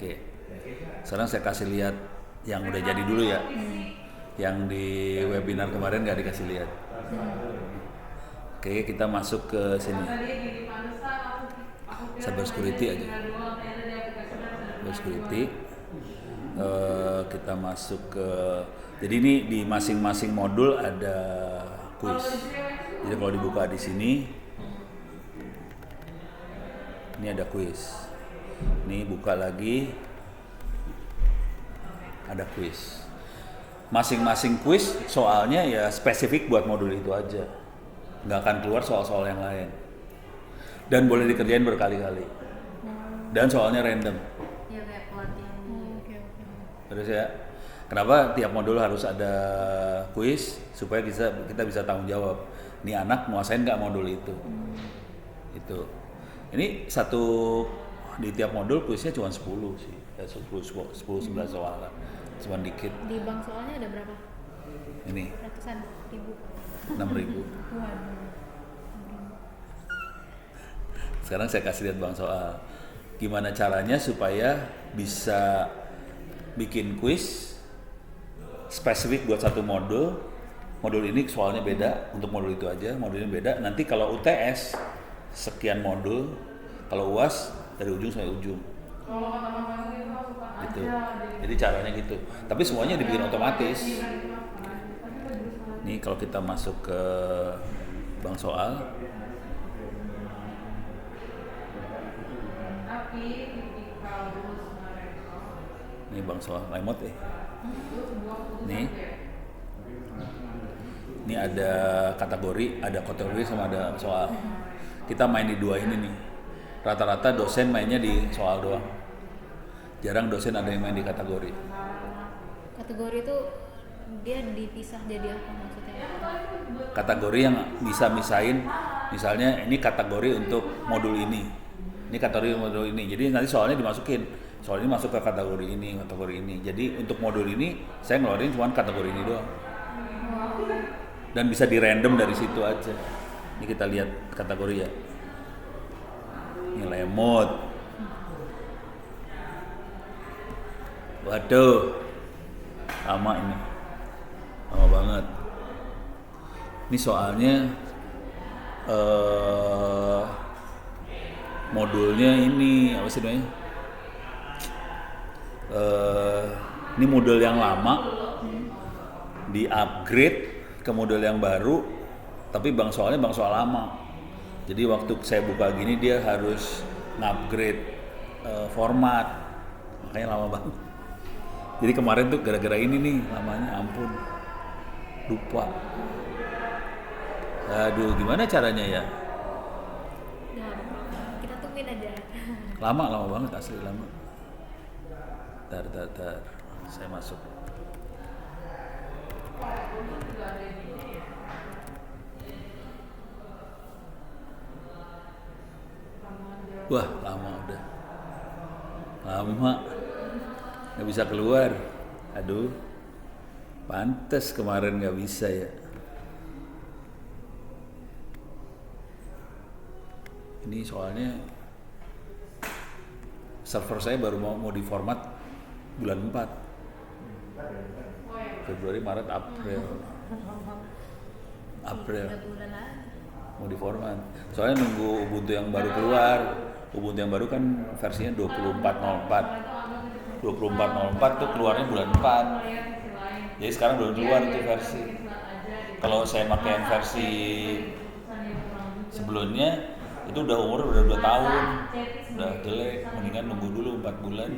Oke. Sekarang saya kasih lihat yang udah jadi dulu ya. Yang di webinar kemarin nggak dikasih lihat. Oke, kita masuk ke sini. Cyber security aja. Cyber security. Kita masuk ke. Jadi ini di masing-masing modul ada kuis. Jadi kalau dibuka di sini, ini ada kuis. Ini buka lagi, ada kuis. Masing-masing kuis soalnya ya spesifik buat modul itu aja. Nggak akan keluar soal-soal yang lain. Dan boleh dikerjain berkali-kali. Dan soalnya random. Iya kayak pelatihan. Oke. Terus ya, kenapa tiap modul harus ada kuis supaya kita bisa tanggung jawab. Ini anak nguasain nggak modul itu. Itu. Ini satu di tiap modul kuisnya cuma 10 sih. Ya 10-11 soal. Cuma dikit. Di bank soalnya ada berapa? Ini Ratusan ribu. 6.000. Waduh. Sekarang saya kasih lihat bang soal gimana caranya supaya bisa bikin kuis spesifik buat satu modul. Modul ini soalnya beda, untuk modul itu aja, modul ini beda. Nanti kalau UTS sekian modul, kalau UAS dari ujung sampai ujung. Gitu. Jadi caranya gitu. Tapi semuanya dibikin otomatis. Nih kalau kita masuk ke bank soal, ini bang soal remote ya. Ini ada kategori sama ada soal. Kita main di dua ini nih. Rata-rata dosen mainnya di soal doang. Jarang dosen ada yang main di kategori. Kategori itu dia dipisah jadi apa maksudnya? Kategori yang bisa misahin, misalnya ini kategori untuk modul ini. Ini kategori modul ini. Jadi nanti soalnya dimasukin. Soal ini masuk ke kategori ini, kategori ini. Jadi untuk modul ini saya ngeluarin cuma kategori ini doang. Dan bisa di random dari situ aja. Ini kita lihat kategori ya. Ini lemot. Waduh. Lama ini. Lama banget. Ini soalnya modulnya ini apa sih namanya? Ini model yang lama di upgrade ke model yang baru, tapi bang soal lama. Jadi waktu saya buka gini dia harus ngupgrade format, makanya lama banget. Jadi kemarin tuh gara-gara ini nih lamanya, ampun, lupa. Aduh, gimana caranya ya? Nah, kita tungguin aja. Lama banget, asli lama. Tar. Saya masuk. Wah, lama udah. Lama. Nggak bisa keluar. Aduh. Pantes kemarin nggak bisa ya. Ini soalnya server saya baru mau diformat bulan 4. Februari, Maret, April. Mau diformat. Soalnya nunggu Ubuntu yang baru keluar. Ubuntu yang baru kan versinya 24.04. 24.04 tuh keluarnya bulan 4. Jadi sekarang belum keluar itu versi. Kalau saya pakai yang versi sebelumnya itu udah umur udah 2 tahun. Udah jelek, mendingan nunggu dulu 4 bulan.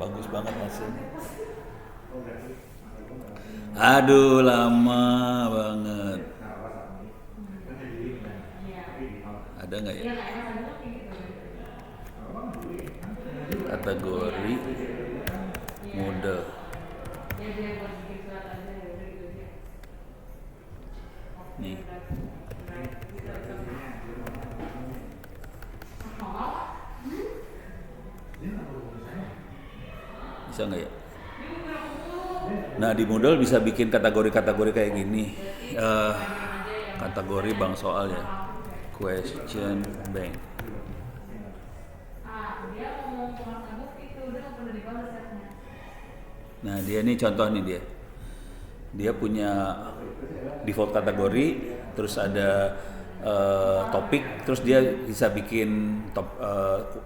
Bagus banget hasilnya. Aduh, lama banget. Ada nggak ya? Kategori model. Nih. Bisa nggak ya? Nah di Moodle bisa bikin kategori-kategori kayak gini. Kategori bank soal ya. Question bank. Nah dia ini contoh nih dia punya default kategori, terus ada topik, terus dia bisa bikin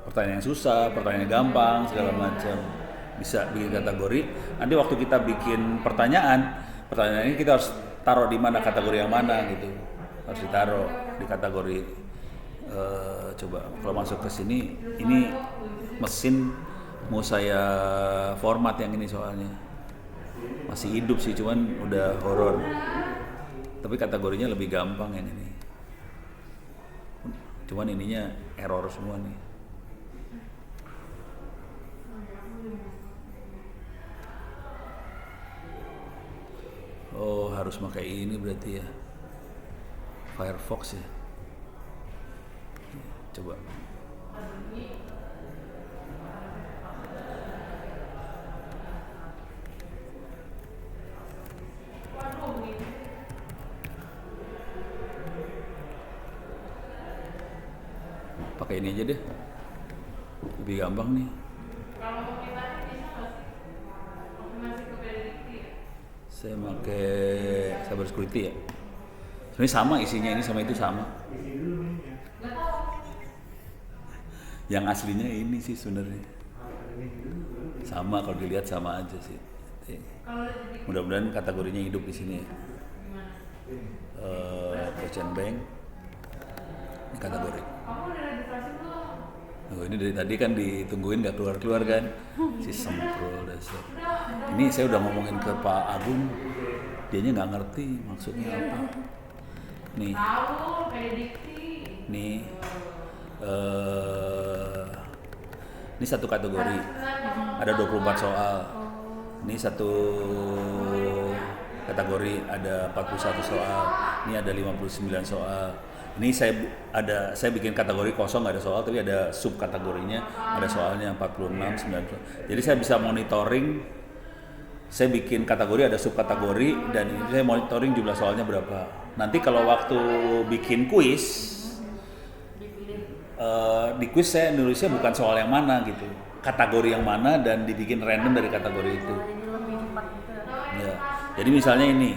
pertanyaan yang susah, pertanyaan yang gampang, segala macam, bisa bikin kategori. Nanti waktu kita bikin pertanyaan ini kita harus taruh di mana, kategori yang mana gitu, harus ditaruh di kategori. Coba kalau masuk ke sini, ini mesin mau saya format yang ini soalnya masih hidup sih, cuman udah horor, tapi kategorinya lebih gampang yang ini, cuman ininya error semua nih. Oh harus pakai ini berarti ya, Firefox ya. Coba pakai ini aja deh, lebih gampang nih. Saya pakai cybersecurity ya. Sebenarnya sama isinya, ini sama itu sama. Yang aslinya ini sih sebenarnya sama, kalau dilihat sama aja sih. Mudah-mudahan kategorinya hidup di sini ya. Question bank ini kategori. Oh, ini dari tadi kan ditungguin nggak keluar kan, si sempro dasar. Ini saya udah ngomongin ke Pak Agung, dianya nggak ngerti maksudnya apa. Nih, ini satu kategori, ada 24 soal. Ini satu kategori ada 41 soal. Ini ada 59 soal. Ini saya bikin kategori kosong, nggak ada soal, tapi ada sub kategorinya, ada soalnya 46, 90. Jadi saya bisa monitoring. Saya bikin kategori, ada sub kategori, dan saya monitoring jumlah soalnya berapa. Nanti kalau waktu bikin kuis, di kuis saya nulisnya bukan soal yang mana gitu, kategori yang mana, dan dibikin random dari kategori itu. Ya. Jadi misalnya ini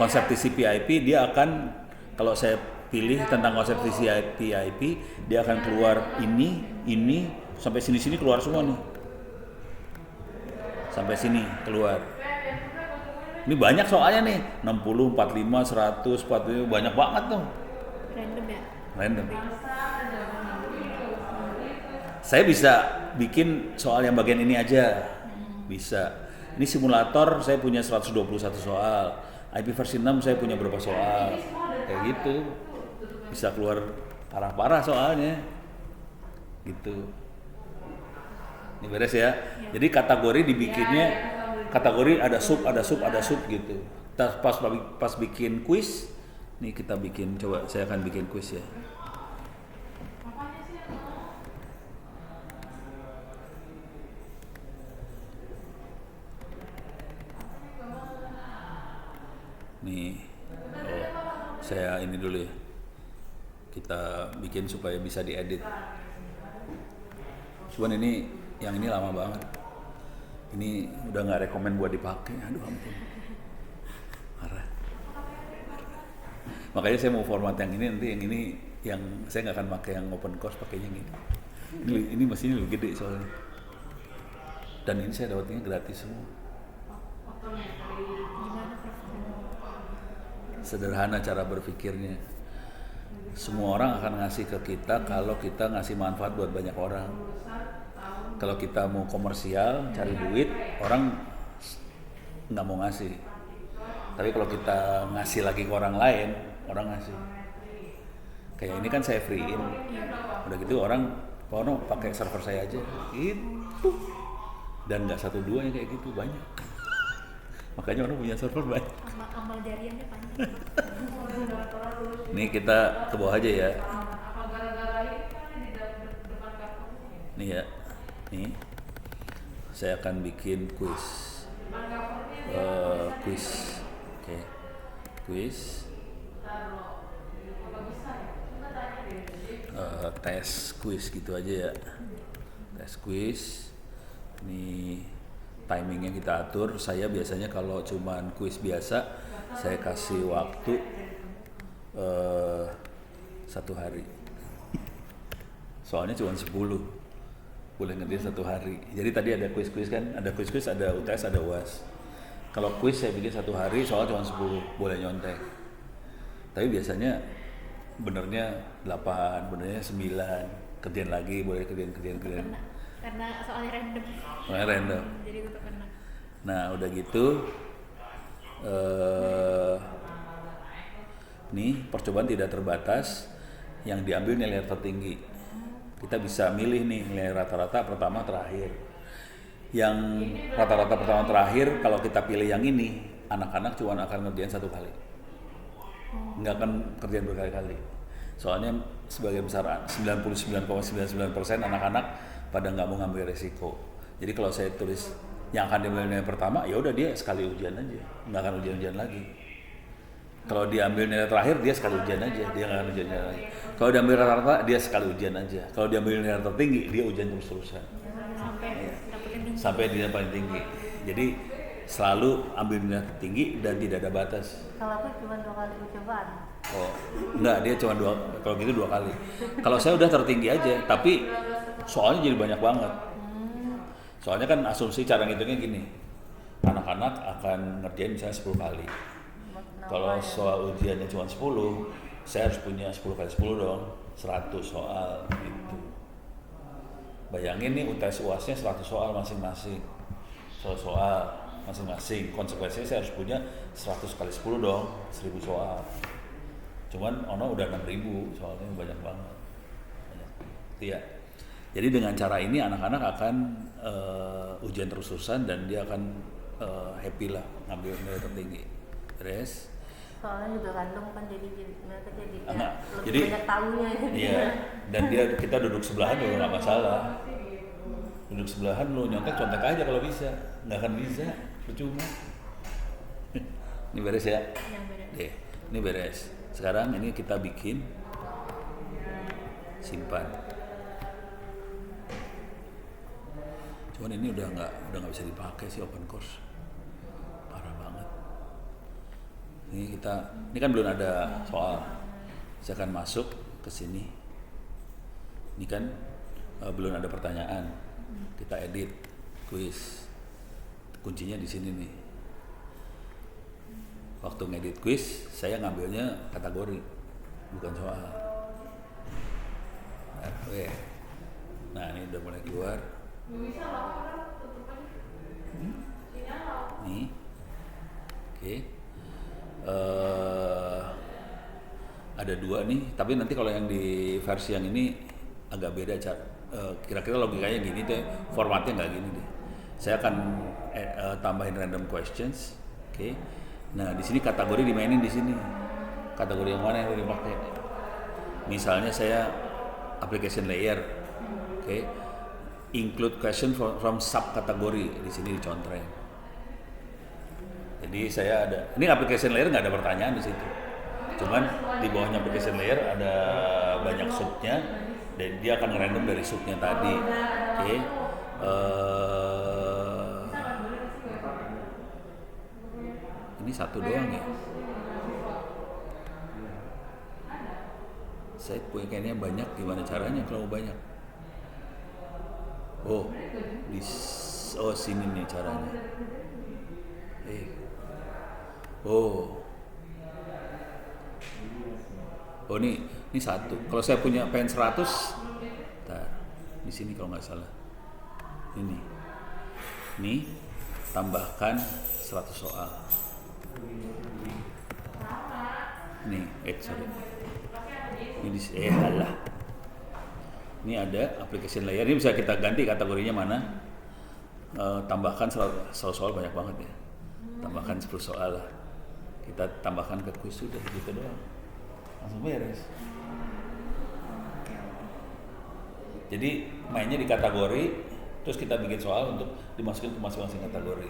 konsep TCP/IP, dia akan, kalau saya pilih tentang konsep TCP/IP, dia akan keluar ini sampai sini keluar semua nih, sampai sini keluar. Ini banyak soalnya nih, 60, 45, 100, 40, banyak banget tuh. Random ya? Random. Saya bisa bikin soal yang bagian ini aja, bisa. Ini simulator saya punya 121 soal. IP versi 6 saya punya berapa soal, kayak gitu, bisa keluar parah-parah soalnya, gitu. Ini beres ya. Jadi kategori dibikinnya, kategori ada sub gitu. Pas bikin kuis, nih kita bikin, coba saya akan bikin kuis ya. Nih, saya ini dulu ya. Kita bikin supaya bisa diedit. Cuman ini, yang ini lama banget. Ini udah nggak rekomen buat dipakai. Aduh ampun. Marah. Makanya saya mau format yang ini, nanti yang ini, yang saya nggak akan pakai yang open course, pakainya yang ini. Ini mesinnya lebih gede soalnya. Dan ini saya dapatnya gratis semua. Sederhana cara berpikirnya. Semua orang akan ngasih ke kita kalau kita ngasih manfaat buat banyak orang. Kalau kita mau komersial, cari duit, orang nggak mau ngasih. Tapi kalau kita ngasih lagi ke orang lain, orang ngasih. Kayak ini kan saya free-in. Udah gitu orang pakai server saya aja. Itu. Dan nggak 1-2 yang kayak gitu, banyak. Makanya orang punya server banyak. Amal jariahnya panjang. Nih kita ke bawah aja ya. Nih ya. Nih. Saya akan bikin kuis. Kuis. Oke. Kuis. Tes kuis gitu aja ya. Tes kuis. Ini timingnya kita atur. Saya biasanya kalau cuman kuis biasa, saya kasih waktu 1 hari. Soalnya cuma 10, boleh ngerjain 1 hari. Jadi tadi ada kuis-kuis kan, ada kuis-kuis, ada UTS, ada UAS. Kalau kuis saya bikin 1 hari, soalnya cuma 10, boleh nyontek. Tapi biasanya benernya 8, benernya 9, kerjain lagi, boleh kerjain. Karena soalnya random. Soalnya random. Jadi tetap kena. Nah udah gitu, nih percobaan tidak terbatas, yang diambil nilai tertinggi. Kita bisa milih nih nilai rata-rata pertama terakhir. Yang rata-rata pertama terakhir kalau kita pilih yang ini, anak-anak cuma akan ngerjain 1 kali, nggak akan kerjain berkali-kali. Soalnya sebagai besar 99,99% anak-anak pada nggak mau ngambil resiko. Jadi kalau saya tulis yang akan diambil nilai pertama, ya udah dia sekali ujian aja, nggak akan ujian-ujian lagi. Kalau diambil nilai terakhir, dia sekali ujian aja, dia nggak akan ujian lagi. Kalau diambil rata-rata, dia sekali ujian aja. Kalau diambil nilai tertinggi, dia ujian terus-terusan. Sampai dia paling tinggi. Jadi selalu ambil nilai tertinggi dan tidak ada batas. Kalau aku cuma 2 kali percobaan. Oh, enggak, dia cuma 2, kalau gitu 2 kali. Kalau saya udah tertinggi aja, tapi soalnya jadi banyak banget. Soalnya kan asumsi cara ngitungnya gini, anak-anak akan ngerjain misalnya 10 kali. Kalau soal ujiannya cuma 10, saya harus punya 10 kali 10 dong, 100 soal gitu. Bayangin nih UTS UASnya 100 soal masing-masing, 100 soal masing-masing, konsekuensinya saya harus punya 100 kali 10 dong, 1000 soal. Cuman Ono udah 6.000 soalnya, banyak banget. Iya. Jadi dengan cara ini anak-anak akan ujian terus-terusan dan dia akan happy lah ngambil nilai tertinggi. Beres. Soalnya juga random kan, jadi mereka jadi lebih jadi, banyak tahunya. Iya. Dan kita duduk sebelahan juga nggak masalah. Duduk sebelahan lo contek aja kalau bisa, nggak akan bisa, percuma. Ini beres ya? Yang beres. Deh, ini beres. Sekarang ini kita bikin simpan. Cuman ini udah nggak bisa dipakai sih open course, parah banget. Ini kan belum ada soal. Saya akan masuk ke sini. Ini kan belum ada pertanyaan. Kita edit quiz. Kuncinya di sini nih. Waktu ngedit quiz, saya ngambilnya kategori, bukan soal. Nah, ini udah mulai keluar. Nih. Oke. Ada 2 nih, tapi nanti kalau yang di versi yang ini agak beda, kira-kira logikanya gini deh, formatnya nggak gini deh. Saya akan tambahin random questions, oke. Nah di sini kategori dimainin di sini, kategori yang mana yang mau dipakai. Misalnya saya application layer, oke. Include question from sub kategori, di sini dicontreng. Jadi saya ada, ini application layer nggak ada pertanyaan di situ. Cuman di bawahnya application layer ada banyak subnya dan dia akan ngerandom dari subnya tadi. Oke. Ini 1 doang ya. Saya kayaknya banyak, gimana caranya kalau banyak? Sini nih caranya. Ini 1. Kalau saya punya pen 100, di sini kalau nggak salah. Ini tambahkan 100 soal. Nih, sorry. Ini ada application layer. Ini bisa kita ganti kategorinya mana. Tambahkan 100 soal, banyak banget ya. Tambahkan 10 soal lah. Kita tambahkan ke quiz, sudah gitu doang. Langsung beres. Jadi mainnya di kategori, terus kita bikin soal untuk dimasukin ke masing-masing kategori.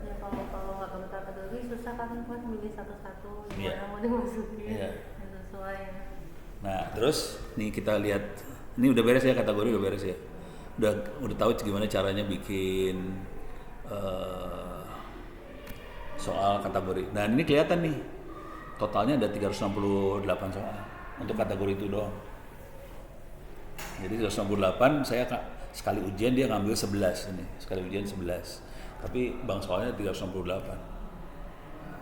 Ya kalau nggak pakai kategori susah kan milih satu-satu Iya. mau dimasukin. Iya. Yang sesuai. Nah terus nih kita lihat, ini udah beres ya, kategori udah beres ya. udah tahu gimana caranya bikin soal kategori. Nah ini kelihatan nih, totalnya ada 368 soal untuk kategori itu doang. Jadi 368 saya sekali ujian dia ngambil 11 ini, sekali ujian 11. Tapi bang soalnya 368.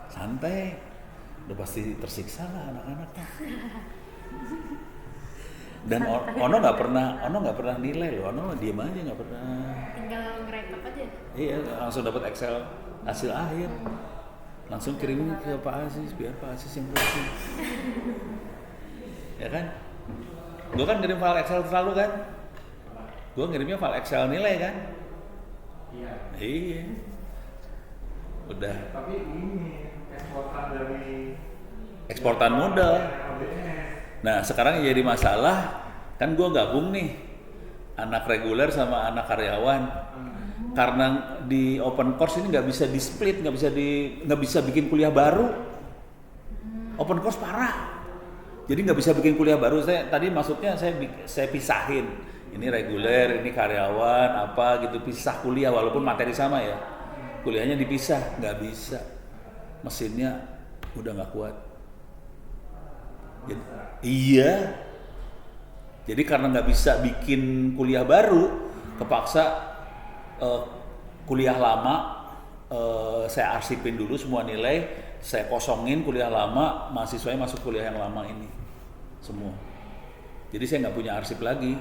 Santai, udah pasti tersiksa lah anak-anaknya. Dan Ono nggak pernah nilai loh, Ono diem aja nggak pernah. Tinggal ngerekap aja. Iya, langsung dapat Excel hasil akhir, langsung kirimin ke Pak Aziz biar Pak Aziz yang beresin. Ya kan? Gue kan ngirim file Excel selalu kan? Gue ngirimnya file Excel nilai kan? Iya. Udah. Tapi ini eksportan modal. Nah sekarang yang jadi masalah kan gue gabung nih anak reguler sama anak karyawan. Karena di open course ini nggak bisa di split, nggak bisa bikin kuliah baru. Open course parah. Jadi nggak bisa bikin kuliah baru. Tadi maksudnya saya pisahin. Ini reguler, ini karyawan, apa gitu, pisah kuliah walaupun materi sama ya. Kuliahnya dipisah, nggak bisa. Mesinnya udah nggak kuat. Iya. Jadi karena nggak bisa bikin kuliah baru, kepaksa kuliah lama saya arsipin dulu semua nilai, saya kosongin kuliah lama, mahasiswanya masuk kuliah yang lama ini semua. Jadi saya nggak punya arsip lagi,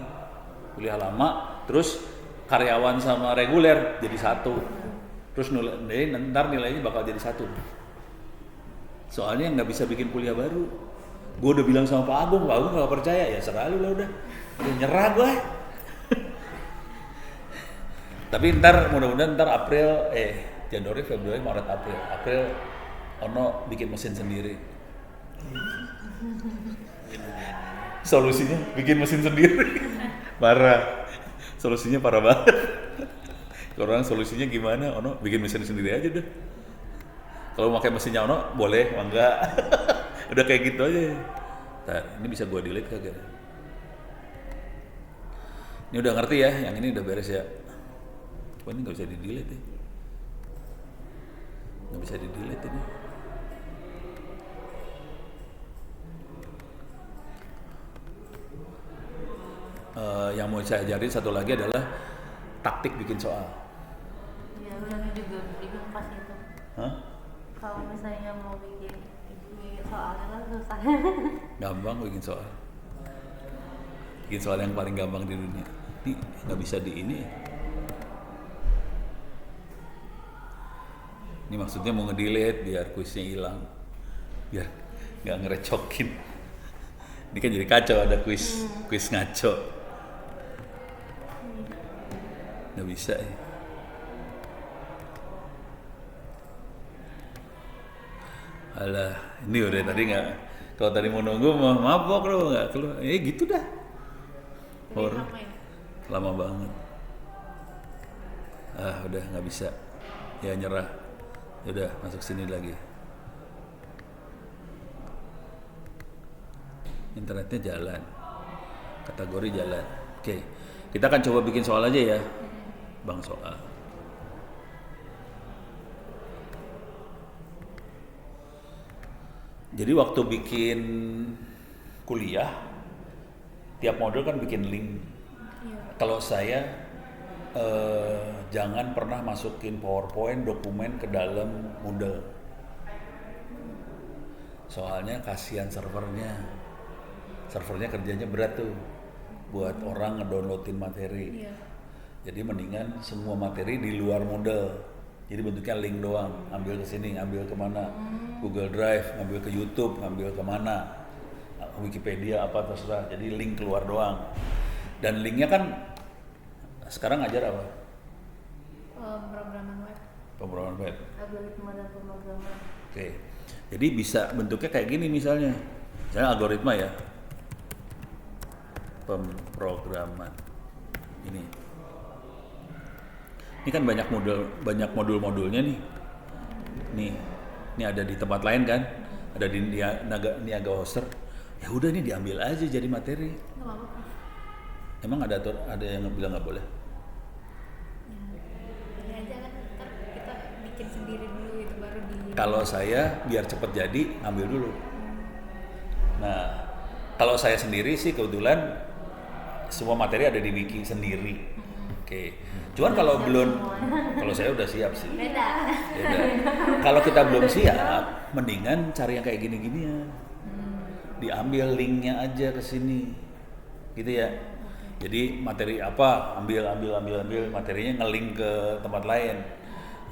kuliah lama, terus karyawan sama reguler jadi satu, terus ntar nilainya bakal jadi satu. Soalnya nggak bisa bikin kuliah baru. Gue udah bilang sama Pak Agung nggak percaya, ya serah lu lah udah nyerah gue. Tapi mudah-mudahan April, Januari, Februari, Maret, April Ono bikin mesin sendiri. Solusinya bikin mesin sendiri. Parah. Solusinya parah banget. Orang solusinya gimana? Ono bikin mesin sendiri aja deh. Kalau pakai mesinnya Ono boleh, enggak. Udah kayak gitu aja. Nah, ini bisa gua delete kagak? Ini udah ngerti ya, yang ini udah beres ya. Wah ini nggak bisa di-delete ya. Nggak bisa di-delete ini. Yang mau saya ajarin satu lagi adalah taktik bikin soal. Ya udah juga bingung pas itu. Hah? Kalau misalnya mau bikin soalnya kan susah. Gampang bikin soal. Bikin soal yang paling gampang di dunia. Ini nggak bisa di ini. Ini maksudnya mau nge-delete biar kuisnya hilang, biar nggak ngerecokin. Ini kan jadi kacau, ada kuis ngaco. Nggak bisa ya. Alah, ini udah tadi nggak. Kalau tadi mau nunggu mau mabok lo nggak keluar. Gitu dah. Horor. Lama banget. Udah nggak bisa. Ya nyerah. Udah masuk sini lagi. Internetnya jalan. Kategori jalan. Oke. Kita akan coba bikin soal aja ya. Bang soal. Jadi waktu bikin kuliah, tiap modul kan bikin link. Kalau saya jangan pernah masukin PowerPoint dokumen ke dalam Moodle. Soalnya kasihan servernya. Servernya kerjanya berat tuh buat orang ngedownloadin materi. Jadi mendingan semua materi di luar Moodle. Jadi bentuknya link doang, ambil ke sini, ambil kemana, Google Drive, ngambil ke YouTube, ngambil kemana, Wikipedia apa terserah. Jadi link keluar doang. Dan linknya kan sekarang ngajar apa? Pemrograman web. Pemrograman web. Algoritma dan pemrograman. Oke. Jadi bisa bentuknya kayak gini misalnya. Misalnya algoritma ya. Pemrograman. Ini kan banyak modul-modulnya nih. Ini ada di tempat lain kan? Ada di Niaga Hoster. Ya udah ini diambil aja jadi materi. Nggak apa-apa. Emang ada yang bilang nggak boleh? bikin sendiri dulu itu baru di. Kalau saya biar cepet jadi ngambil dulu. Nah, kalau saya sendiri sih kebetulan semua materi ada di wiki sendiri. Oke. Cuman kalau belum, kalau saya udah siap sih. Beda. Beda. Kalau kita belum siap, mendingan cari yang kayak gini-ginian. Diambil linknya aja ke sini, gitu ya. Jadi materi apa, ambil materinya ngelink ke tempat lain.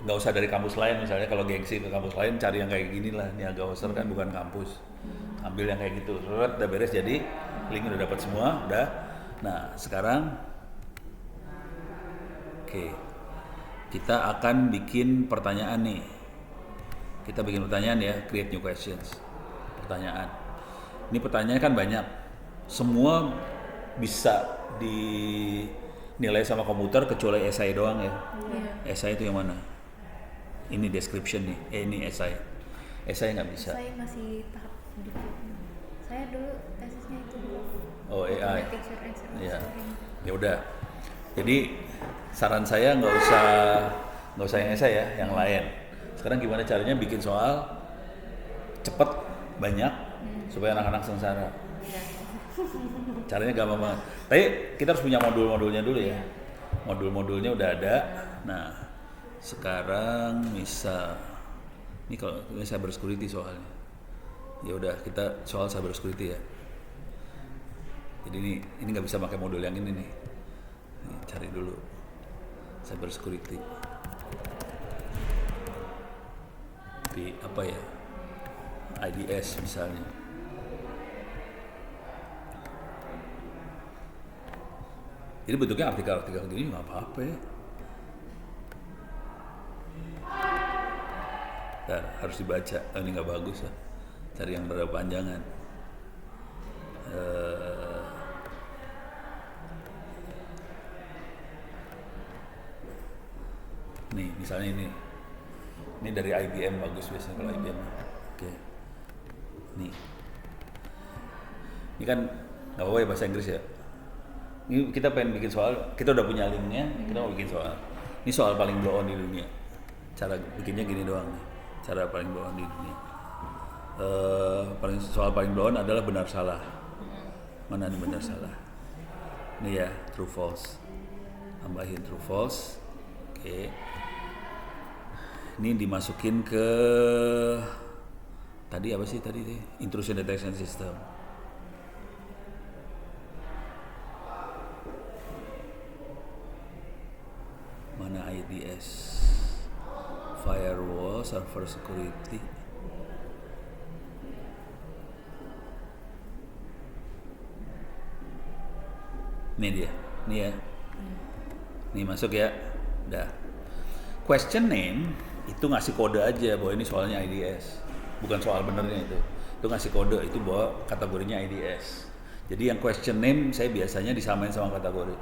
Nggak usah dari kampus lain, misalnya kalau gengsi ke kampus lain cari yang kayak gini lah. Niaga Hostel kan bukan kampus. Ambil yang kayak gitu, udah beres jadi link udah dapat semua, udah. Nah sekarang, oke, kita akan bikin pertanyaan nih. Kita bikin pertanyaan ya, create new questions. Pertanyaan. Ini pertanyaannya kan banyak. Semua bisa dinilai sama komputer kecuali essay doang ya. Essay itu yang mana? Ini description nih. Ini essay. Essay nggak bisa. Saya masih tahap dulu. Saya dulu tesisnya itu dulu. Oh AI. Automatic short answer Ya. scoring. Ya udah. Jadi saran saya nggak usah yang essay ya, yang lain. Sekarang gimana caranya bikin soal cepet banyak supaya anak-anak sengsara. Caranya gampang banget. Tapi kita harus punya modul-modulnya dulu ya. Modul-modulnya udah ada. Nah, sekarang misal ini kalau ini cyber security soalnya. Ya udah kita soal cyber security ya. Jadi ini nggak bisa pakai modul yang ini nih. Nih, cari dulu cyber security. Di apa ya? IDS misalnya. Jadi bentuknya artikel-artikel gini nggak apa-apa ya. Dan harus dibaca. Oh, ini nggak bagus lah. Cari yang berpanjangan. Nih misalnya ini dari IBM bagus biasanya kalau IBM. Oke. Nih. Ini kan nggak apa-apa ya bahasa Inggris ya. Ini kita pengen bikin soal, kita udah punya linknya, kita mau bikin soal. Ini soal paling blow on di dunia. Cara bikinnya gini doang nih. Cara paling blow on di dunia. Soal paling blow on adalah benar salah. Mana nih benar salah? Ini ya, true false. Tambahin true false. Oke. Ini dimasukin ke tadi apa sih tadi deh? Intrusion detection system. Mana IDS? Firewall, server security. Ini dia, ini ya. Nih masuk ya. Udah. Question name itu ngasih kode aja bahwa ini soalnya IDS. Bukan soal benernya itu. Itu ngasih kode, itu bahwa kategorinya IDS. Jadi yang question name saya biasanya disamain sama kategori.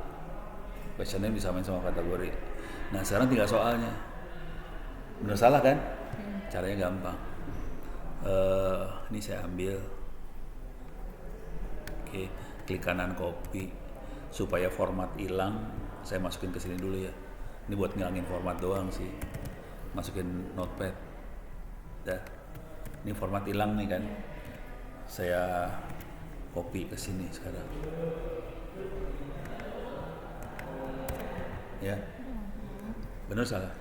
Question name disamain sama kategori. Nah sekarang tinggal soalnya. Bener salah kan? Caranya gampang. Ini saya ambil. Oke, klik kanan copy. Supaya format hilang, saya masukin ke sini dulu ya. Ini buat ngilangin format doang sih. Masukin notepad. Dah. Ini format hilang nih kan. Saya copy ke sini sekarang. Ya. Bener salah?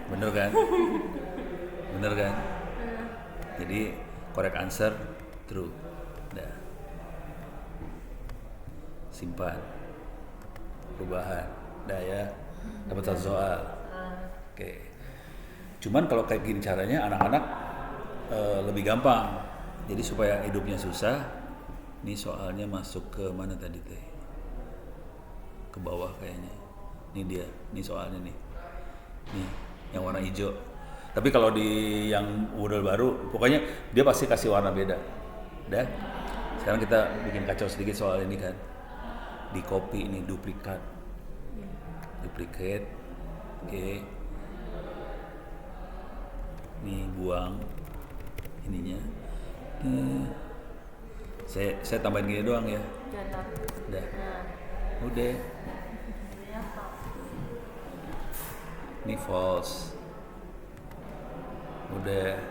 Bener kan? Bener kan? Jadi correct answer true. Dah. Simpan. Perubahan. Dah ya. Dapat satu soal. Oke. Cuman kalau kayak gini caranya anak-anak lebih gampang. Jadi supaya hidupnya susah, ini soalnya masuk ke mana tadi teh? Ke bawah kayaknya. Ini dia, ini soalnya nih. Nih, yang warna hijau. Tapi kalau di yang model baru, pokoknya dia pasti kasih warna beda. Udah. Sekarang kita bikin kacau sedikit soal ini kan. Di copy ini duplikat. Duplicate. Oke. Nih buang ininya. Saya tambahin gini doang ya. Udah. Udah. Ini false. Udah.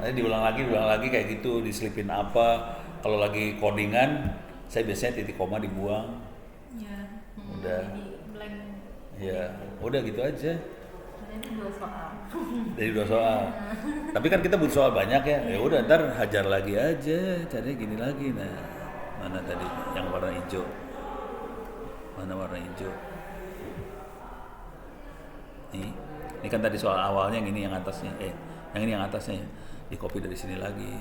Nanti diulang lagi kayak gitu, diselipin apa. Kalau lagi codingan, saya biasanya titik koma dibuang. Ya. Udah. Jadi blank. Ya, udah gitu aja. Ini 2 soal. Dari 2 soal. Tapi kan kita butuh soal banyak ya. Ya udah ntar hajar lagi aja, caranya gini lagi. Nah, mana tadi yang warna hijau? Mana warna hijau? Ini kan tadi soal awalnya yang ini yang atasnya. Yang ini yang atasnya ya. Di copy dari sini lagi.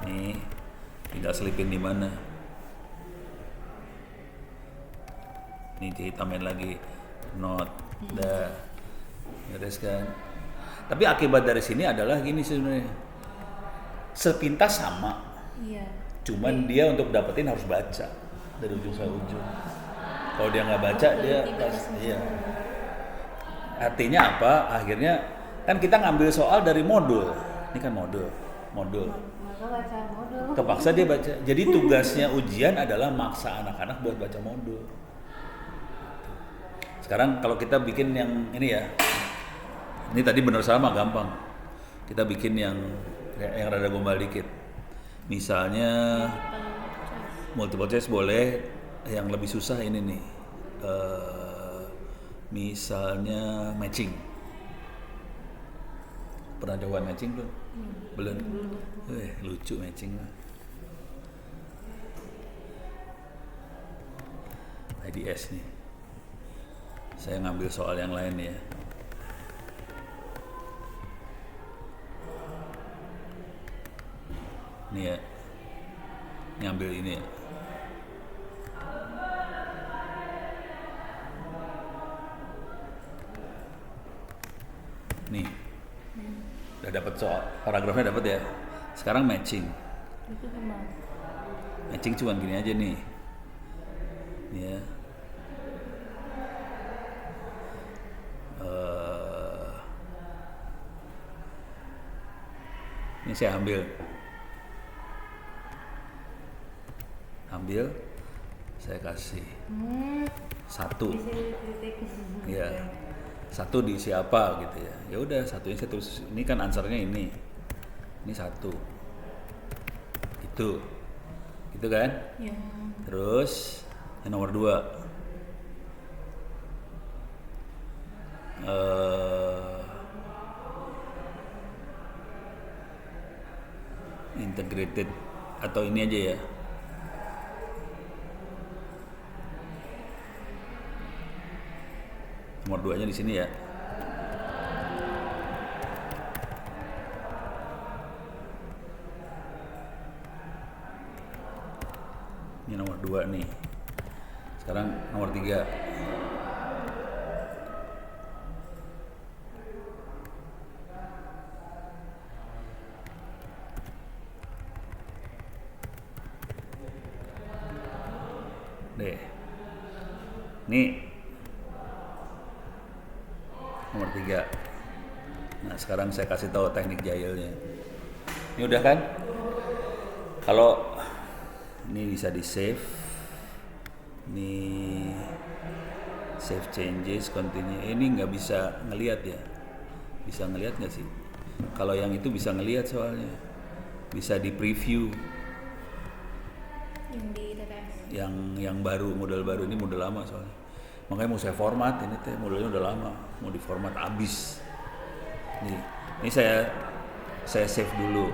Nih, tinggal selipin di mana? Ini dihitamin lagi, not, dah, beres kan. Tapi akibat dari sini adalah gini sebenarnya, sepintas sama, Iya. cuman dia untuk dapetin harus baca dari ujung sampai ujung. Kalau dia nggak baca dia pas, iya. Artinya apa? Akhirnya kan kita ngambil soal dari modul, ini kan modul. Maka baca modul. Kepaksa dia baca. Jadi tugasnya ujian adalah maksa anak-anak buat baca modul. Sekarang kalau kita bikin yang ini ya, ini tadi bener sama gampang. Kita bikin yang rada gombal dikit. Misalnya multiple choice boleh, yang lebih susah ini nih. Misalnya matching. Pernah coba matching belum? Belum. Lucu matching mah. IDS nih. Saya ngambil soal yang lain ya. Ini ya. Ngambil ini ya. Nih. Udah dapat soal, paragrafnya dapat ya. Sekarang matching. Itu gimana? Matching cuman gini aja nih. Ya. Ini saya ambil, saya kasih 1, Bisa dikritik. ya 1 diisi apa gitu ya. Ya udah satunya saya tulis. Ini kan answernya ini 1, itu kan. Ya. Terus yang nomor 2, integrated atau ini aja ya. Nomor 2-nya di sini ya. Ini nomor 2 nih. Sekarang nomor 3. Deh. Nih. Nomor 3. Nah, sekarang saya kasih tahu teknik jahilnya. Ini udah kan? Kalau ini bisa di save. Ini save changes, continue. Ini nggak bisa ngelihat ya. Bisa ngelihat nggak sih? Kalau yang itu bisa ngelihat soalnya. Bisa di preview. Yang di TTS. Yang baru, model baru, ini model lama soalnya. Makanya mau saya format, ini teh modelnya udah lama, mau diformat abis. Ini saya save dulu.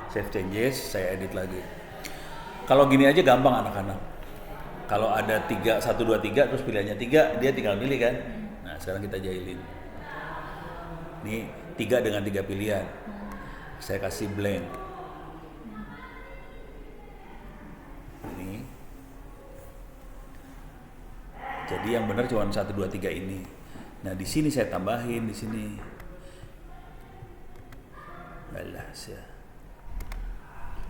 Save changes, saya edit lagi. Kalau gini aja gampang anak-anak. Kalau ada 3, 1, 2, 3, terus pilihannya 3, dia tinggal pilih kan. Nah sekarang kita jahilin. Ini 3 dengan 3 pilihan. Saya kasih blank. Ini. Jadi yang benar cuma 1, 2, 3 ini. Nah di sini saya tambahin di sini. Alas ya.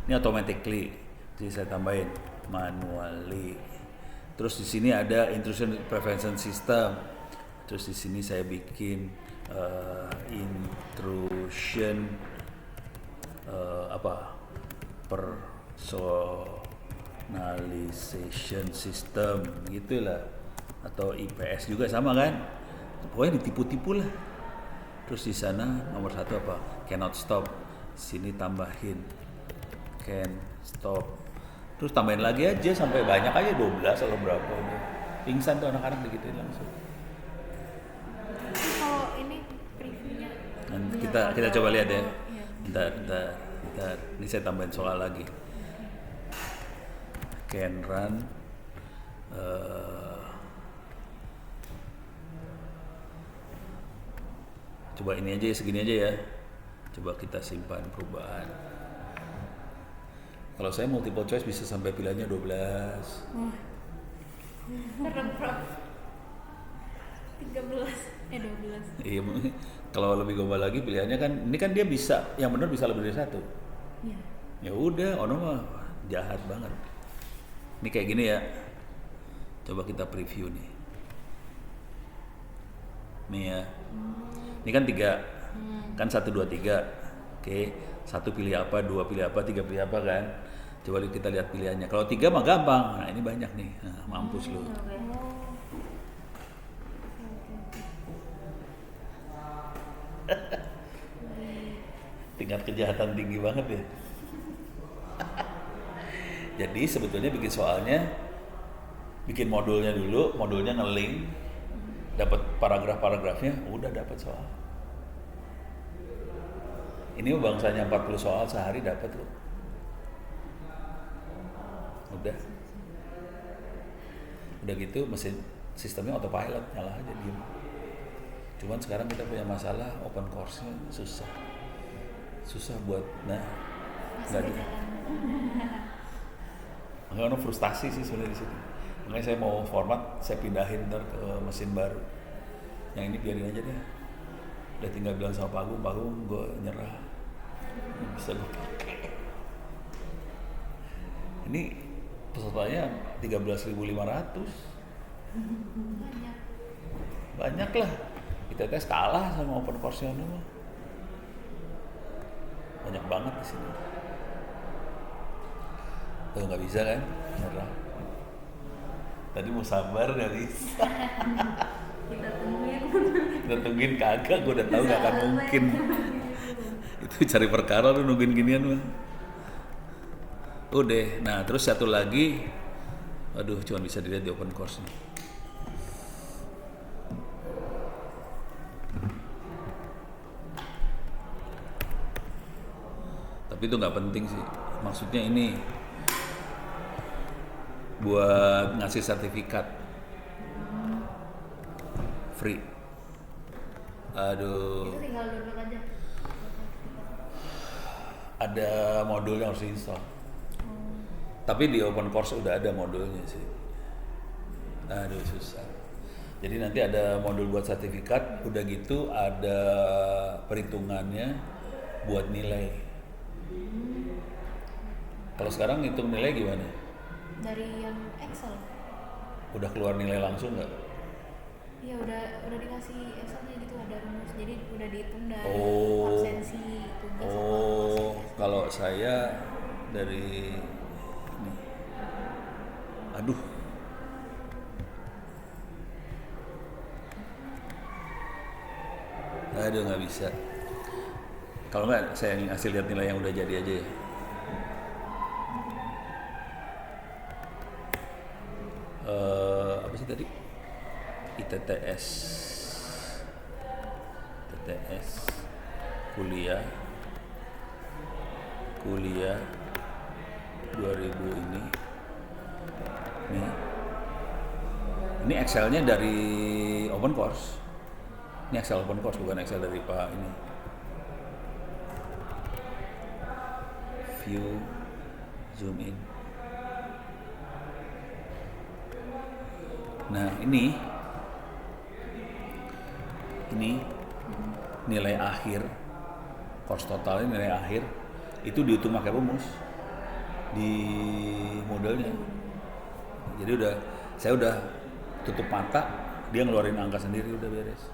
Ini automatically, jadi saya tambahin manually. Terus di sini ada intrusion prevention system. Terus di sini saya bikin intrusion personalization system gitulah, atau IPS juga sama kan, pokoknya ditipu-tipu lah. Terus di sana nomor 1 apa, cannot stop, sini tambahin can stop, terus tambahin lagi aja sampai banyak aja 12 atau berapa udah pingsan tuh anak-anak digituin langsung. Tapi kalau ini previewnya Dan bisa kita ada- coba lihat ya. Iya. Bentar. Ini saya tambahin soal lagi. Can run coba ini aja, segini aja ya. Coba kita simpan perubahan. Kalau saya multiple choice bisa sampai pilihannya 12. Serem Prof. 13 12. Iya, kalau lebih gombal lagi pilihannya kan, ini kan dia bisa, yang benar bisa lebih dari 1. Iya. Ya udah, ono mah jahat banget. Ini kayak gini ya. Coba kita preview nih. Nih ya. Ini kan 3. Kan 1 2 3. Oke, 1 pilih apa, 2 pilih apa, 3 pilih apa kan? Coba kita lihat pilihannya. Kalau 3 mah gampang. Nah, ini banyak nih. Nah, mampus lu. Tingkat kejahatan tinggi banget ya. Jadi sebetulnya bikin soalnya, bikin modulnya dulu, modulnya nge-link, dapat paragraf-paragrafnya, udah dapat soal. Ini bangsanya 40 soal sehari dapat loh. Udah gitu mesin sistemnya autopilot, nyala aja diem. Cuman sekarang kita punya masalah open course-nya susah buat nggak gitu. Makanya frustasi sih sebenarnya di sini. Makanya saya mau format, saya pindahin ntar ke mesin baru. Yang ini biarin aja deh. Udah tinggal bilang sama Pak Agung, gue nyerah. Bisa gue pakai. Ini pesertanya 13.500. Banyak lah. ITTS kalah sama open course-nya mah. Banyak banget di sini. Tuh nggak bisa kan? Nyerah. Tadi mau sabar nggak bisa. Kita tungguin kagak, gue udah tahu nggak akan mungkin. Itu cari perkara lu nungguin ginian mah. Udah, nah terus satu lagi, aduh cuma bisa dilihat di open course nih. Tapi itu nggak penting sih, maksudnya ini buat ngasih sertifikat free. Aduh, Itu tinggal download aja. ada modul yang harus diinstal. Tapi di open course udah ada modulnya sih. Aduh susah. Jadi nanti ada modul buat sertifikat, udah gitu ada perhitungannya buat nilai. Kalau sekarang hitung nilai gimana? Dari yang Excel. Udah keluar nilai langsung nggak? Iya udah dikasih Excelnya gitu, ada rumus, jadi udah dihitung dari Oh. absensi tugas sama Oh, proses. kalau saya dari nih. Aduh. Aduh nggak bisa. Kalau nggak saya ngasih lihat nilai yang udah jadi aja ya. Apa sih tadi? ITTS kuliah 2000 ini nih, ini Excelnya dari open course, ini Excel open course bukan Excel dari Pak ini. View, zoom in. Nah ini nilai akhir, course totalnya nilai akhir itu dihitung pakai rumus di modelnya. Jadi saya udah tutup mata, dia ngeluarin angka sendiri, udah beres.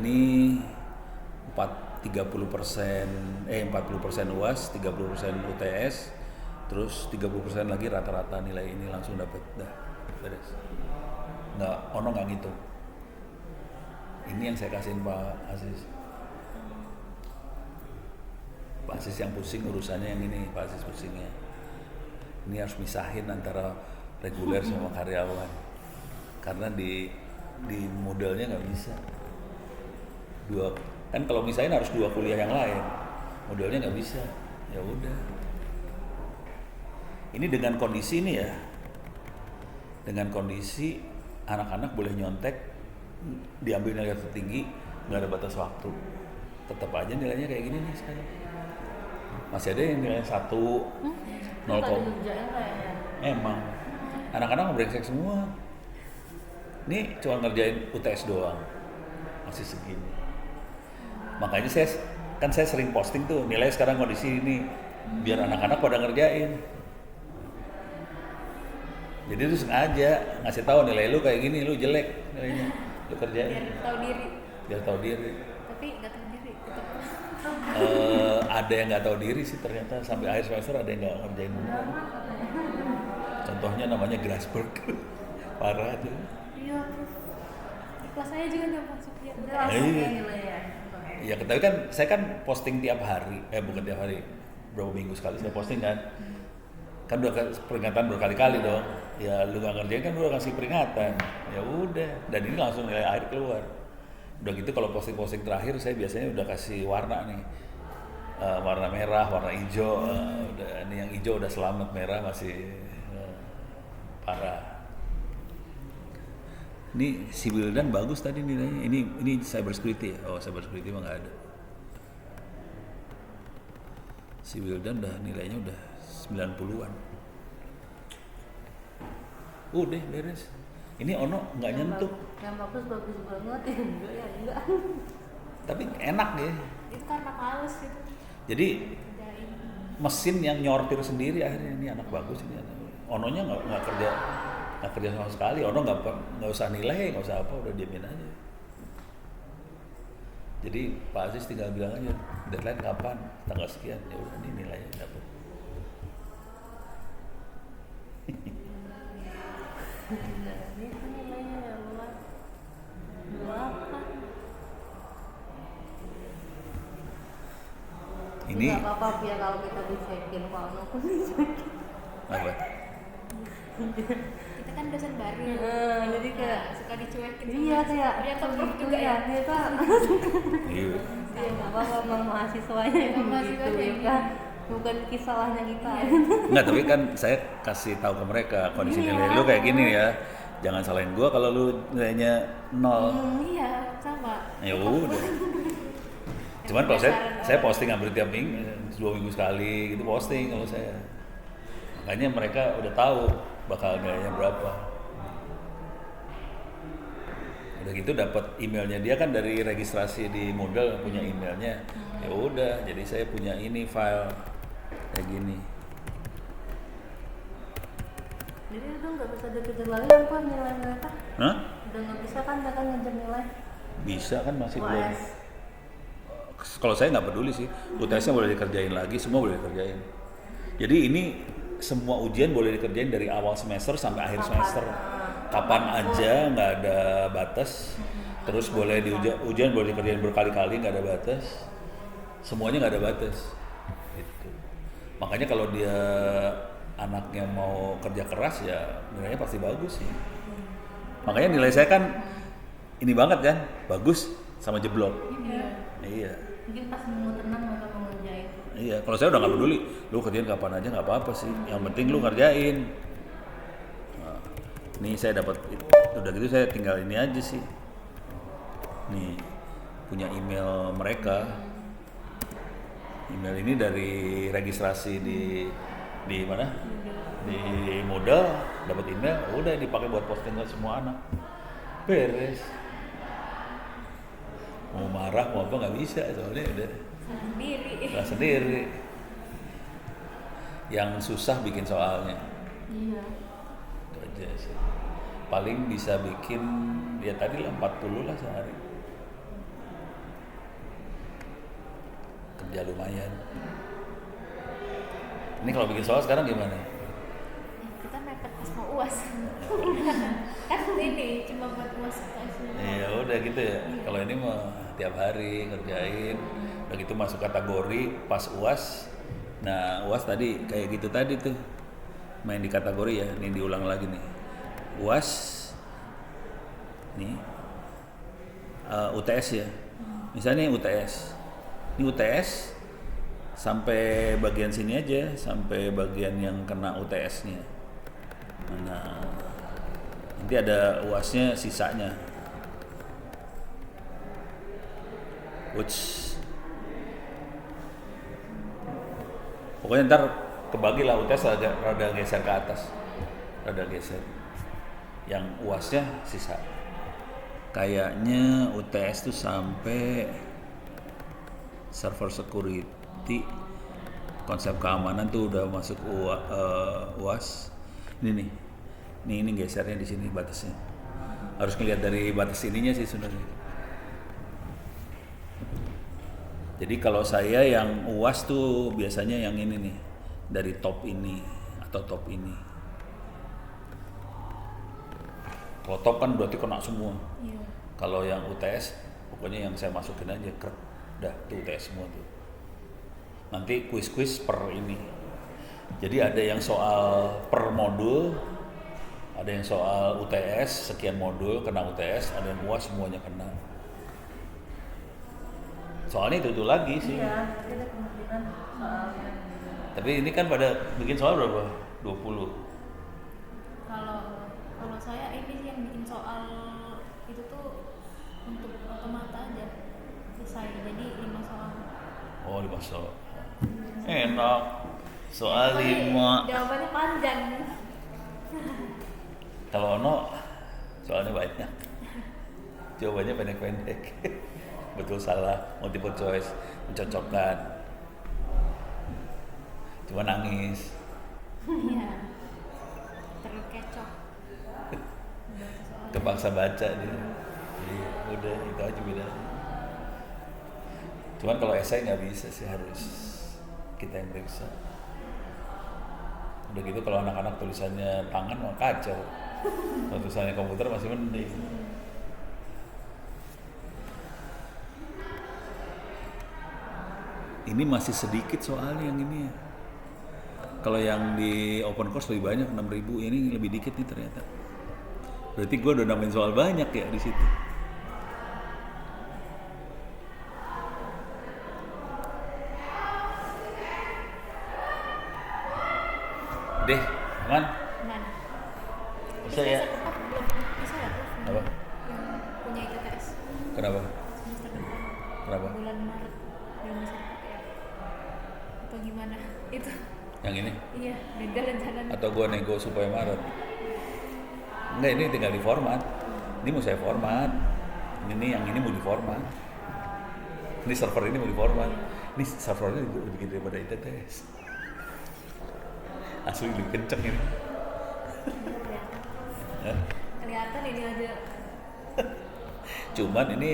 Ini 40% UAS, 30% UTS, terus 30% lagi rata-rata nilai ini langsung dapat. Dah, beres. Nggak ngitung. Ini yang saya kasihin Pak Aziz. Pak Aziz yang pusing urusannya yang ini, Pak Aziz pusingnya. Ini harus misahin antara reguler sama karyawan. Karena di modelnya nggak bisa. Kan kalau misahin harus 2 kuliah yang lain. Modelnya nggak bisa. Ya udah. Ini dengan kondisi ini ya. Dengan kondisi anak-anak boleh nyontek, diambil nilai tertinggi, nggak ada batas waktu. Tetap aja nilainya kayak gini nih sekarang. Masih ada yang nilai 1, 0, emang anak-anak brengsek semua. Ini cuma ngerjain UTS doang, masih segini. Makanya saya sering posting tuh nilai sekarang kondisi ini, biar anak-anak pada ngerjain. Jadi itu sengaja ngasih tahu nilai lu kayak gini, lu jelek nilainya, lu kerjain. Biar tahu diri. Tapi nggak tahu diri, tetap. Ada yang nggak tahu diri sih ternyata, sampai akhir semester ada yang nggak ngerjain beneran. Contohnya namanya Grasberg, parah tuh. Iya, terus di kelas saya juga nggak masuk ya. Iya, tapi kan saya kan posting tiap hari, bukan tiap hari, berapa minggu sekali saya posting kan. Kan udah peringatan berkali-kali dong. Ya lu nggak ngerjain kan udah kasih peringatan. Ya udah, dan ini langsung nilai akhir keluar. Udah gitu kalau posting-posting terakhir saya biasanya udah kasih warna nih. Warna merah, warna hijau, udah ini yang hijau udah selamat, merah masih parah. Ini si Wildan bagus tadi nilainya. Ini cyber security ya. Oh, cyber security mah nggak ada. Si Wildan udah nilainya udah 90-an. Udah beres. Ini Ono nggak nyentuh. Yang bagus banget, yang enggak ya enggak. Tapi enak deh. Itu karena males gitu. Jadi mesin yang nyortir sendiri akhirnya, ini anak bagus ini. Ononya nggak kerja sama sekali. Ono nggak usah nilai, nggak usah apa, udah diamin aja. Jadi Pak Aziz tinggal bilang aja deadline kapan, tanggal sekian, ya udah ini nilainya dapat. Ini kan nilainya ya Allah 8. Ini nggak apa-apa ya kalau kita dicekin, kalau Ono pun dicekin. apa? Kita kan dosen baru. Jadi kayak suka dicuekin. iya kayak ternyata prof gitu juga ya. ya Pak. Iya. Ya nggak apa-apa sama mahasiswanya yang Mahasiswanya gitu yang ya. Bukan salahnya kita. Enggak, tapi kan saya kasih tahu ke mereka kondisi nilai lu kayak gini ya. Jangan salahin gua kalau lu nilainya 0. Iya, sama. Ya udah. Cuman kalau saya posting hampir tiap minggu, 2 minggu sekali gitu posting kalau saya. Makanya mereka udah tahu bakal nilainya berapa. Udah gitu dapat emailnya dia kan dari registrasi di Moodle, punya emailnya. Ya udah, jadi saya punya ini file kayak gini. Jadi itu nggak bisa dikejar lagi kan Pak nilai mereka? Hah? Udah nggak bisa kan mereka ngejar nilai? Bisa kan masih belum. UAS. Kalau saya nggak peduli sih, UTS-nya boleh dikerjain lagi, semua boleh dikerjain. Jadi ini semua ujian boleh dikerjain dari awal semester sampai akhir semester. Kapan aja, nggak ada batas. Terus boleh ujian boleh dikerjain berkali-kali, nggak ada batas. Semuanya nggak ada batas. Gitu. Makanya kalau dia anaknya mau kerja keras ya nilainya pasti bagus sih. Makanya nilai saya kan ini banget kan, bagus sama jeblok. Iya. Mungkin pas mau tenang mereka mau ngerjain. Iya, kalau saya udah nggak peduli, lu kerjain kapan aja nggak apa-apa sih. Yang penting lu ngerjain. Nah, nih saya dapat, udah gitu saya tinggal ini aja sih. Nih punya email mereka. Email ini dari registrasi di mana? Di Moodle, dapat email, udah dipakai buat posting ke semua anak. Beres. Mau marah mau apa nggak bisa, soalnya udah sendiri. Yang susah bikin soalnya. Iya. Itu aja sih. Paling bisa bikin ya tadi lah 40 lah sehari. ya lumayan. Ini kalau bikin soal sekarang gimana? Ya, kita mepet pas mau uas. Kan ini cuma buat uas UTS. Ya udah gitu ya. Kalau ini mah tiap hari ngerjain, udah gitu masuk kategori pas UAS. Nah UAS tadi kayak gitu tadi tuh main di kategori ya. Ini diulang lagi nih. UAS, nih UTS ya. Misalnya UTS, ini UTS sampai bagian sini aja, sampai bagian yang kena UTS-nya. Nah, nanti ada UAS-nya sisanya. Pokoknya ntar kebagi lah UTS rada geser ke atas, rada geser. Yang UAS-nya sisa. Kayaknya UTS tuh sampai server security, konsep keamanan tuh udah masuk UAS. Ini nih, ini gesernya di sini batasnya. Harus ngelihat dari batas ininya sih sebenarnya. Jadi kalau saya yang UAS tuh biasanya yang ini nih, dari top ini atau top ini. Kalau top kan berarti kena semua. Iya. Kalau yang UTS, pokoknya yang saya masukin aja krek, dah tuh UTS semua tuh. Nanti kuis-kuis per ini. Jadi ada yang soal per modul, ada yang soal UTS sekian modul kena UTS, ada yang UAS semuanya kena. Soalnya itu lagi sih. Iya, tapi ada kemungkinan soalnya. Tapi ini kan pada bikin soal berapa? 20. Kalau saya ini sih yang bikin soal itu tuh untuk otomata aja selesai, jadi 5 soal. Oh, 5 soal. Enak. Soal 5. Jawabannya panjang. Kalau Ono soalnya banyak. Jawabannya pendek-pendek. Betul salah, multiple choice, mencocokkan. Cuma nangis. Iya. Terkecoh. Kepaksa baca dia. Jadi udah itu aja bedanya. Cuman kalau esai nggak bisa sih, harus kita yang periksa. Udah gitu kalau anak-anak tulisannya tangan mah kacau. Kalau tulisannya komputer masih mending. Ini masih sedikit soalnya yang ini ya. Kalau yang di open course lebih banyak 6.000, ini lebih dikit nih ternyata. Berarti gue udah namain soal banyak ya di situ. Deh, aman? Mana? Bisa ya? Belum bisa ya tuh. Apa? Yang punya ITTS Kenapa? semester depan. Kenapa? Bulan Maret belum bisa dipakai. Atau gimana? Itu. Yang ini? Iya, beda rencana. Atau gue nego supaya Maret? Enggak, ini tinggal di format. Ini mau saya format. Ini yang ini mau di format. Ini server ini mau di format. Ini servernya lebih gede daripada ITTS. Asli lebih kenceng ini. Ya. Kelihatan ini aja. Cuman ini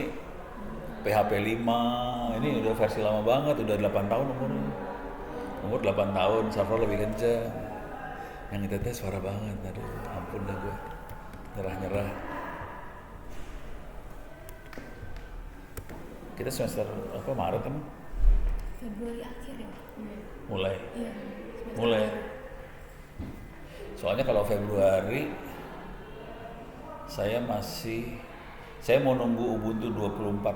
PHP 5, ini udah versi lama banget, udah 8 tahun umurnya. Umur 8 tahun, server lebih kenceng. Yang ITTS suara banget, aduh ampun dah gue. Nyerah-nyerah. Kita semester apa Maret emang? Februari akhir ya? Mulai. Iya. semester Mulai. akhir. Soalnya kalau Februari saya mau nunggu Ubuntu 24.04.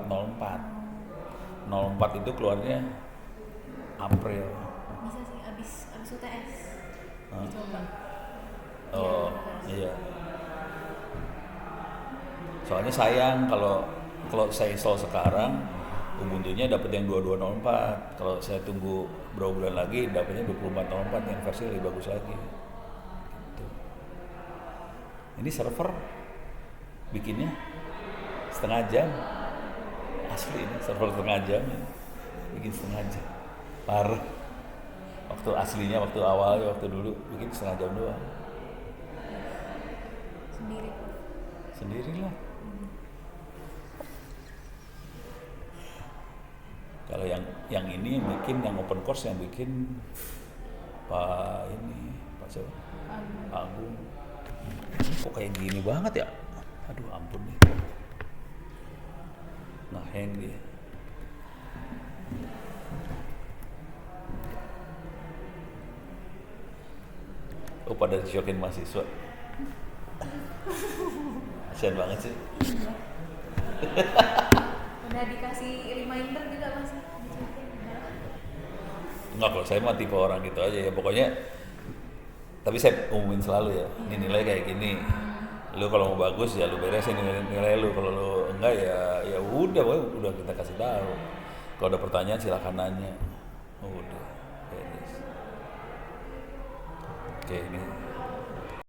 04 itu keluarnya April. Bisa sih abis UTS. Hah? Coba. Oh, iya. Soalnya sayang kalau saya install sekarang Ubuntunya dapat yang 22.04. Kalau saya tunggu berapa bulan lagi dapatnya 24.04 yang versi lebih bagus lagi. Gitu. Ini server bikinnya setengah jam. Asli ini server setengah jam ya. Bikin setengah jam. Parah. Waktu aslinya, waktu awalnya, waktu dulu bikin setengah jam doang. Sendiri. Sendirilah. Kalau yang ini yang bikin, yang open course yang bikin Pak siapa? Agung. Kok kayak gini banget ya? Aduh ampun nih. Hang dia. Oh pada disyokin mahasiswa. Kasian banget sih. Udah dikasih reminder juga Mas. Enggak, kalau saya mah tipe orang gitu aja ya. Pokoknya tapi saya umumin selalu ya. Ini nilai kayak gini. Lu kalau mau bagus ya lu beresin nilai lu. Kalau lu enggak ya udah kita kasih tahu. Kalau ada pertanyaan silakan nanya. Udah beres. Oke, ini